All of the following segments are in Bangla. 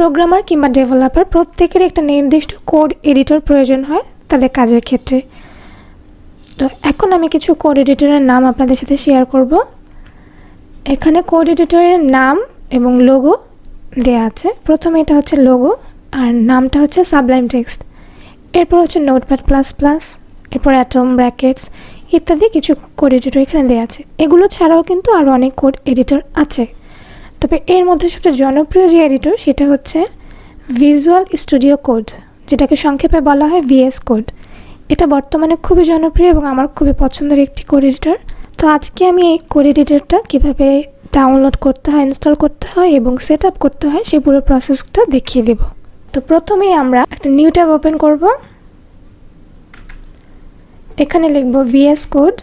প্রোগ্রামার কিংবা ডেভেলপার প্রত্যেকের একটা নির্দিষ্ট কোড এডিটর প্রয়োজন হয় তাদের কাজের ক্ষেত্রে। তো এখন আমি কিছু কোড এডিটরের নাম আপনাদের সাথে শেয়ার করব। এখানে কোড এডিটরের নাম এবং লোগো দেয়া আছে। প্রথমে এটা হচ্ছে লোগো, আর নামটা হচ্ছে সাবলাইম টেক্সট। এরপর হচ্ছে নোটপ্যাড প্লাস প্লাস, এরপর অ্যাটম, ব্র্যাকেটস ইত্যাদি কিছু কোড এডিটর এখানে দেওয়া আছে। এগুলো ছাড়াও কিন্তু আরও অনেক কোড এডিটর আছে, তবে এর মধ্যে সবচেয়ে জনপ্রিয় যে এডিটর সেটা হচ্ছে ভিজুয়াল স্টুডিও কোড, যেটাকে সংক্ষেপে বলা হয় ভিএস কোড। এটা বর্তমানে খুবই জনপ্রিয় এবং আমার খুবই পছন্দের একটি কোড এডিটর। তো আজকে আমি এই কোড এডিটরটা কীভাবে ডাউনলোড করতে হয়, ইনস্টল করতে হয় এবং সেট আপ করতে হয় সেই পুরো প্রসেসটা দেখিয়ে দেব। তো প্রথমেই আমরা একটা নিউ ট্যাব ওপেন করব। এখানে লিখব ভিএস কোড।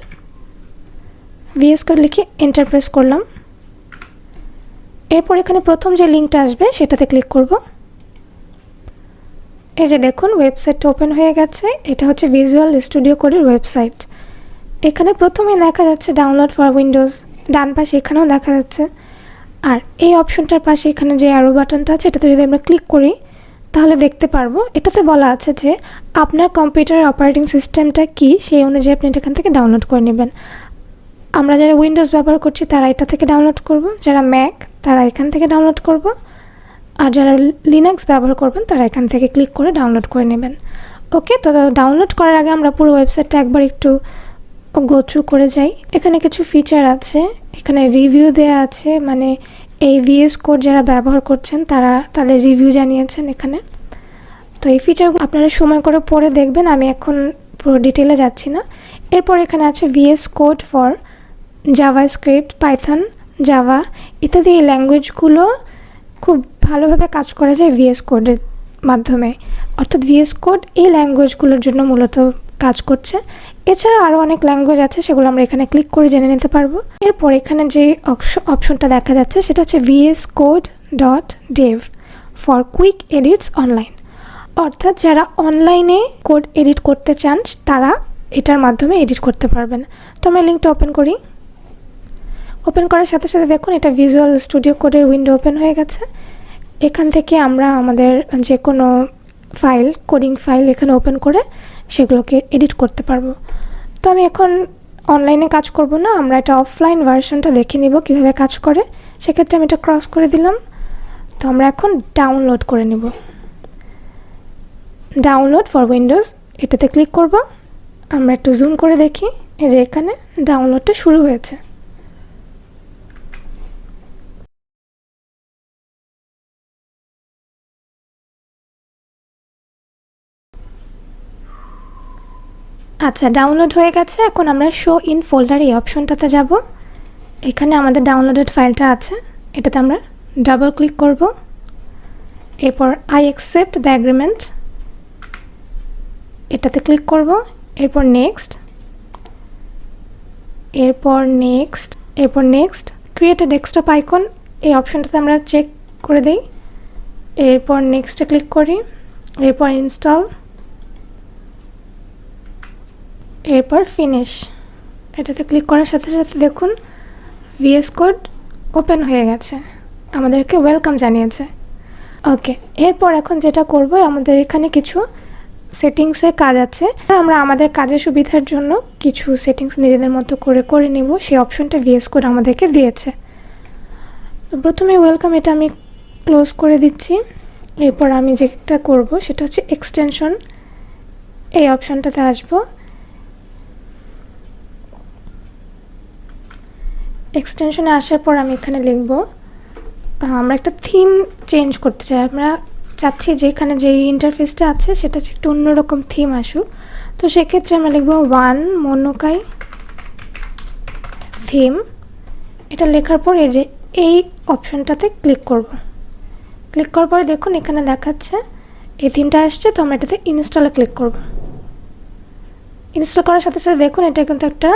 ভিএস কোড লিখে এন্টার প্রেস করলাম। এরপর এখানে প্রথম যে লিঙ্কটা আসবে সেটাতে ক্লিক করব। এই যে দেখুন ওয়েবসাইটটা ওপেন হয়ে গেছে। এটা হচ্ছে ভিজুয়াল স্টুডিও কোডের ওয়েবসাইট। এখানে প্রথমে দেখা যাচ্ছে ডাউনলোড ফর উইন্ডোজ, ডান পাশে এখানেও দেখা যাচ্ছে। আর এই অপশনটার পাশে এখানে যে অ্যারো বাটনটা আছে এটাতে যদি আমরা ক্লিক করি তাহলে দেখতে পারবো এটাতে বলা আছে যে আপনার কম্পিউটারের অপারেটিং সিস্টেমটা কি, সেই অনুযায়ী আপনি এখান থেকে ডাউনলোড করে নেবেন। আমরা যারা উইন্ডোজ ব্যবহার করছি তারা এটা থেকে ডাউনলোড করব, যারা ম্যাক তারা এখান থেকে ডাউনলোড করব, আর যারা লিনাক্স ব্যবহার করবেন তারা এখান থেকে ক্লিক করে ডাউনলোড করে নেবেন। ওকে, তো ডাউনলোড করার আগে আমরা পুরো ওয়েবসাইটটা একবার একটু গো থ্রু করে যাই। এখানে কিছু ফিচার আছে, এখানে রিভিউ দেয়া আছে, মানে এই ভিএস কোড যারা ব্যবহার করছেন তারা তাদের রিভিউ জানিয়েছেন এখানে। তো এই ফিচারগুলো আপনারা সময় করে পরে দেখবেন, আমি এখন পুরো ডিটেলে যাচ্ছি না। এরপর এখানে আছে VS Code for JavaScript, Python, Java ইত্যাদি। এই ল্যাঙ্গুয়েজগুলো খুব ভালোভাবে কাজ করা যায় ভিএস কোডের মাধ্যমে, অর্থাৎ ভিএস কোড এই ল্যাঙ্গুয়েজগুলোর জন্য মূলত কাজ করছে। এছাড়া আরও অনেক ল্যাঙ্গুয়েজ আছে, সেগুলো আমরা এখানে ক্লিক করে জেনে নিতে পারবো। এরপর এখানে যে অপশনটা দেখা যাচ্ছে সেটা হচ্ছে VS Code .dev for quick edits online, অর্থাৎ যারা অনলাইনে কোড এডিট করতে চান তারা এটার মাধ্যমে এডিট করতে পারবেন। তো আমরা লিঙ্কটা ওপেন করি। ওপেন করার সাথে সাথে দেখুন এটা ভিজুয়াল স্টুডিও কোডের উইন্ডো ওপেন হয়ে গেছে। এখান থেকে আমরা আমাদের যে কোনো ফাইল, কোডিং ফাইল এখানে ওপেন করে সেগুলোকে এডিট করতে পারবো। তো আমি এখন অনলাইনে কাজ করব না, আমরা এটা অফলাইন ভার্সনটা দেখে নিব কীভাবে কাজ করে। সেক্ষেত্রে আমি এটা ক্রস করে দিলাম। তো আমরা এখন ডাউনলোড করে নেব। ডাউনলোড ফর উইন্ডোজ এটাতে ক্লিক করব। আমরা একটু জুম করে দেখি, এই যে এখানে ডাউনলোডটা শুরু হয়েছে। আচ্ছা, ডাউনলোড হয়ে গেছে। এখন আমরা শো ইন ফোল্ডার এই অপশনটাতে যাব। এখানে আমাদের ডাউনলোডেড ফাইলটা আছে, এটাতে আমরা ডাবল ক্লিক করব। এরপর আই অ্যাকসেপ্ট দ্য অ্যাগ্রিমেন্ট এটাতে ক্লিক করব। এরপর নেক্সট, এরপর নেক্সট, এরপর next. Create a desktop icon এই অপশনটাতে আমরা চেক করে দিই। এরপর নেক্সটে ক্লিক করি। এরপর ইনস্টল, এরপর ফিনিশ এটাতে ক্লিক করার সাথে সাথে দেখুন ভিএস কোড ওপেন হয়ে গেছে, আমাদেরকে ওয়েলকাম জানিয়েছে। ওকে, এরপর এখন যেটা করব, আমাদের এখানে কিছু সেটিংসের কাজ আছে। আমরা আমাদের কাজের সুবিধার জন্য কিছু সেটিংস নিজেদের মতো করে নিব। সেই অপশনটা ভিএস কোড আমাদেরকে দিয়েছে। প্রথমে ওয়েলকাম এটা আমি ক্লোজ করে দিচ্ছি। এরপর আমি যেটা করব সেটা হচ্ছে এক্সটেনশন এই অপশনটাতে আসব। এক্সটেনশনে আসার পর আমি এখানে লিখব, আমরা একটা থিম চেঞ্জ করতে চাই। আমরা চাচ্ছি যে এখানে যে ইন্টারফেসটা আছে সেটা একটু অন্যরকম থিম আসুক। তো সেক্ষেত্রে আমরা লিখব ওয়ান মনোকাই থিম। এটা লেখার পর এই যে এই অপশনটাতে ক্লিক করব। ক্লিক করার পরে দেখুন এখানে দেখাচ্ছে এই থিমটা আসছে। তো আমরা এটাতে ইনস্টলে ক্লিক করব। ইনস্টল করার সাথে সাথে দেখুন এটা কিন্তু একটা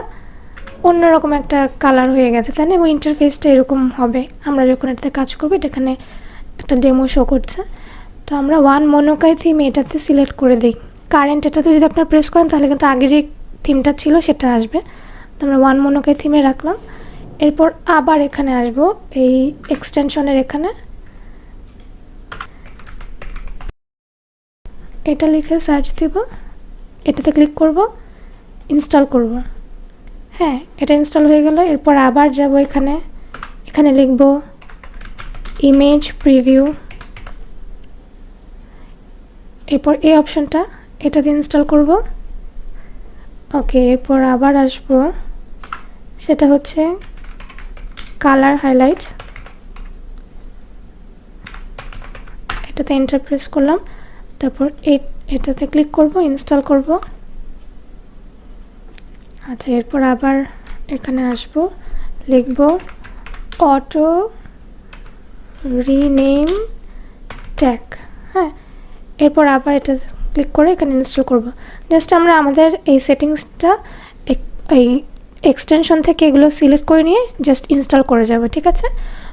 অন্যরকম একটা কালার হয়ে গেছে, তাই না? এবং ইন্টারফেসটা এরকম হবে আমরা যখন এটাতে কাজ করবো। এটা এখানে একটা ডেমো শো করছে। তো আমরা ওয়ান মনোকাই থিম এটাতে সিলেক্ট করে দিই। কারেন্ট এটাতে যদি আপনারা প্রেস করেন তাহলে কিন্তু আগে যে থিমটা ছিল সেটা আসবে। তো আমরা ওয়ান মনোকাই থিমে রাখলাম। এরপর আবার এখানে আসব, এই এক্সটেনশনের এখানে এটা লিখে সার্চ দেব, এটাতে ক্লিক করব, ইনস্টল করব। হ্যাঁ, এটা ইনস্টল হয়ে গেল। এরপর আবার যাব এখানে, এখানে লিখব ইমেজ প্রিভিউ। এরপর এই অপশনটা এটাতে ইনস্টল করব। ওকে, এরপর আবার আসব, সেটা হচ্ছে কালার হাইলাইট। এটাতে এন্টার প্রেস করলাম, তারপর এটাতে ক্লিক করব, ইনস্টল করব। আচ্ছা, এরপর আবার এখানে আসব, লিখব অটো রিনেম ট্যাগ। হ্যাঁ, এরপর আবার এটা ক্লিক করে এখানে ইনস্টল করব। জাস্ট আমরা আমাদের এই সেটিংসটা এই এক্সটেনশন থেকে এগুলো সিলেক্ট করে নিয়ে জাস্ট ইনস্টল করে যাব, ঠিক আছে?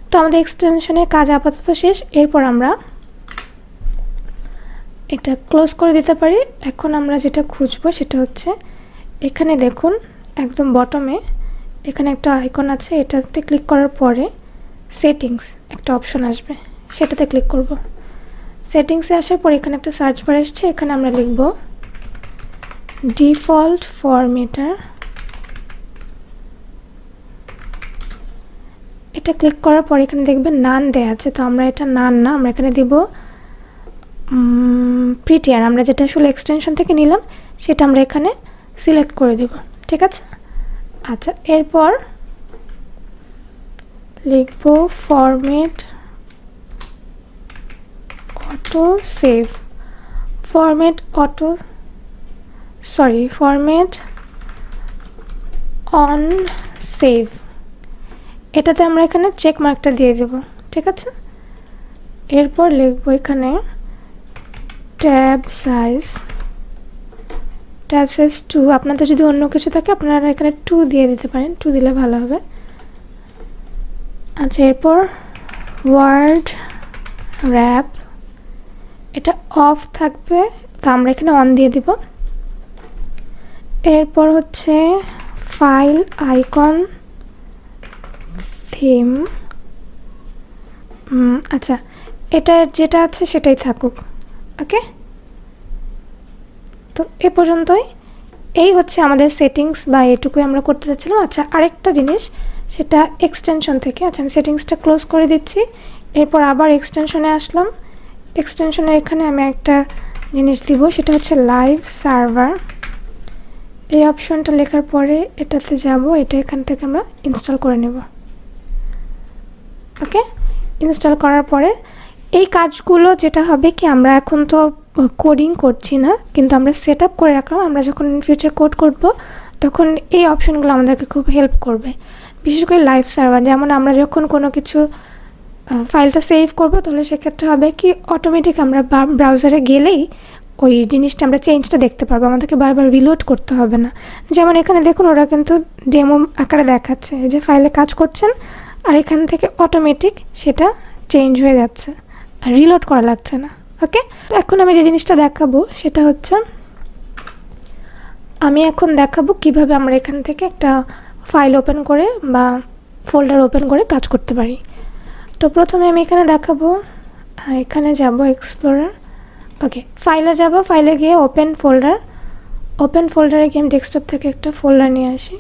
তো আমাদের এক্সটেনশনের কাজ আপাতত শেষ। এরপর আমরা এটা ক্লোজ করে দিতে পারি। এখন আমরা যেটা খুঁজবো সেটা হচ্ছে এখানে দেখুন, একদম বটমে এখানে একটা আইকন আছে, এটাতে ক্লিক করার পরে সেটিংস একটা অপশন আসবে, সেটাতে ক্লিক করব। সেটিংসে আসার পর এখানে একটা সার্চ বার আসছে, এখানে আমরা লিখব ডিফল্ট ফরম্যাটার। এটা ক্লিক করার পর এখানে দেখবেন নান দেয়া আছে, তো আমরা এটা নান না, আমরা এখানে দিব প্রিটিয়ার। আমরা যেটা আসলে এক্সটেনশন থেকে নিলাম সেটা আমরা এখানে সিলেক্ট করে দেব, ঠিক আছে? আচ্ছা, এরপর লিখব format auto save, format on save. এটাতে আমরা এখানে চেক মার্কটা দিয়ে দেব, ঠিক আছে? এরপর লিখব এখানে ট্যাব সাইজ 2। আপনাদের যদি অন্য কিছু থাকে আপনারা এখানে 2 দিয়ে দিতে পারেন, 2 দিলে ভালো হবে। আচ্ছা, এরপর ওয়ার্ড র্যাপ, এটা অফ থাকবে, তো আমরা এখানে অন দিয়ে দিব। এরপর হচ্ছে ফাইল আইকন থিম। আচ্ছা, এটা যেটা আছে সেটাই থাকুক, ওকে? তো এ পর্যন্তই, এই হচ্ছে আমাদের সেটিংস বা এটুকুই আমরা করতে চাচ্ছিলাম। আচ্ছা, আরেকটা জিনিস, সেটা এক্সটেনশন থেকে। আচ্ছা, আমি সেটিংসটা ক্লোজ করে দিচ্ছি। এরপর আবার এক্সটেনশনে আসলাম। এক্সটেনশনের এখানে আমি একটা জিনিস দিব, সেটা হচ্ছে লাইভ সার্ভার। এই অপশনটা লেখার পরে এটাতে যাব, এটা এখান থেকে আমরা ইনস্টল করে নেব, ওকে? ইনস্টল করার পরে এই কাজগুলো যেটা হবে কি, আমরা এখন তো কোডিং করছি না, কিন্তু আমরা সেট আপ করে রাখলাম। আমরা যখন ইন ফিউচার কোড করব তখন এই অপশনগুলো আমাদেরকে খুব হেল্প করবে, বিশেষ করে লাইভ সার্ভার। যেমন আমরা যখন কোনো কিছু ফাইলটা সেভ করব, তাহলে সেক্ষেত্রে হবে কি অটোমেটিক আমরা ব্রাউজারে গেলেই ওই জিনিসটা আমরা চেঞ্জটা দেখতে পারবো, আমাদেরকে বারবার রিলোড করতে হবে না। যেমন এখানে দেখুন, ওরা কিন্তু ডেমো আকারে দেখাচ্ছে যে ফাইলে কাজ করছেন, আর এখান থেকে অটোমেটিক সেটা চেঞ্জ হয়ে যাচ্ছে, আর রিলোড করা লাগছে না, ওকে? তো এখন আমি যে জিনিসটা দেখাবো সেটা হচ্ছে, আমি এখন দেখাবো কিভাবে আমরা এখান থেকে একটা ফাইল ওপেন করে বা ফোল্ডার ওপেন করে কাজ করতে পারি। তো প্রথমে আমি এখানে দেখাবো, এখানে যাব এক্সপ্লোরার, ওকে, ফাইলে যাব, ফাইলে গিয়ে ওপেন ফোল্ডারে গিয়ে আমি ডেস্কটপ থেকে একটা ফোল্ডার নিয়ে আসি।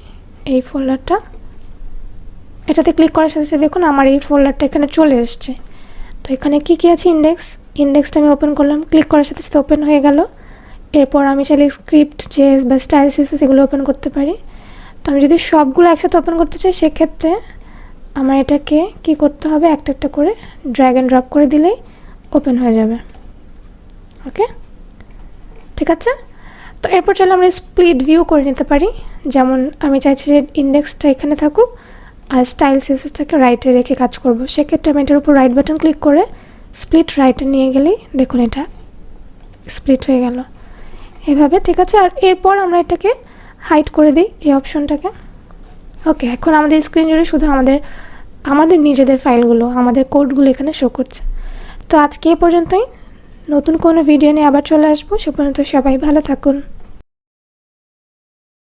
এই ফোল্ডারটা, এটাতে ক্লিক করার সাথে সাথে দেখুন আমার এই ফোল্ডারটা এখানে চলে এসছে। তো এখানে কি আছে, ইন্ডেক্সটা আমি ওপেন করলাম, ক্লিক করার সাথে সাথে ওপেন হয়ে গেল। এরপর আমি চাইলে স্ক্রিপ্ট জেএস বা স্টাইল সিএসএস এগুলো ওপেন করতে পারি। তো আমি যদি সবগুলো একসাথে ওপেন করতে চাই, সেক্ষেত্রে আমার এটাকে কি করতে হবে, একটা একটা করে ড্র্যাগ অ্যান্ড ড্রপ করে দিলেই ওপেন হয়ে যাবে, ওকে? ঠিক আছে? তো এরপর চাইলে আমরা স্প্লিট ভিউ করে নিতে পারি। যেমন আমি চাইছি যে ইন্ডেক্সটা এখানে থাকুক আর স্টাইল সিএসএসটাকে রাইটে রেখে কাজ করব, সেক্ষেত্রে আমি এটার উপর রাইট বাটন ক্লিক করে স্প্লিট রাইটে নিয়ে গেলেই দেখুন এটা স্প্লিট হয়ে গেল এভাবে, ঠিক আছে? আর এরপর আমরা এটাকে হাইড করে দিই এই অপশনটাকে, ওকে? এখন আমাদের স্ক্রিন জুড়ে শুধু আমাদের নিজেদের ফাইলগুলো, আমাদের কোডগুলো এখানে শো করছে। তো আজকে এ পর্যন্তই, নতুন কোনো ভিডিও নিয়ে আবার চলে আসবো। সে পর্যন্ত সবাই ভালো থাকুন।